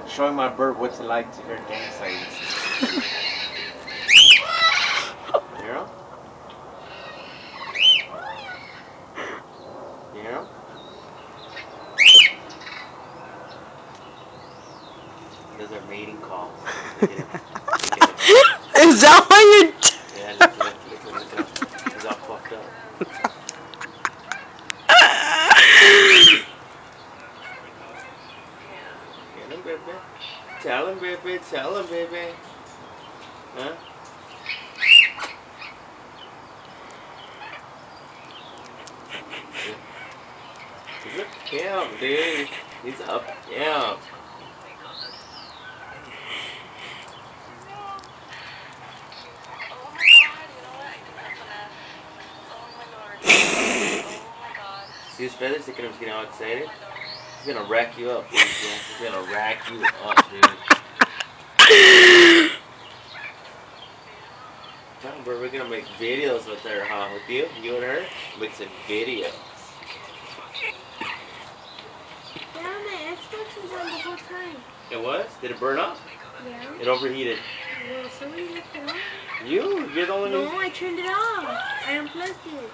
Showing my bird what's it like to hear gang signs. You hear him? You hear him? Those are mating calls. Is that why you're... Yeah, look. He's all fucked up. Get him, baby. Tell him, baby. Tell him, baby. Huh? He's a pimp, dude. He's a pimp. See his feathers? Look at him, he's getting all excited. He's gonna rack you up, dude. He's gonna rack you up, dude. Bro, we're gonna make videos with her, huh? With you? You and her? Make some videos. Yeah, my Xbox was on the whole time. It was? Did it burn up? Yeah. It overheated. Well, somebody left it on. You're the only one. No, I turned it off. I unplugged it.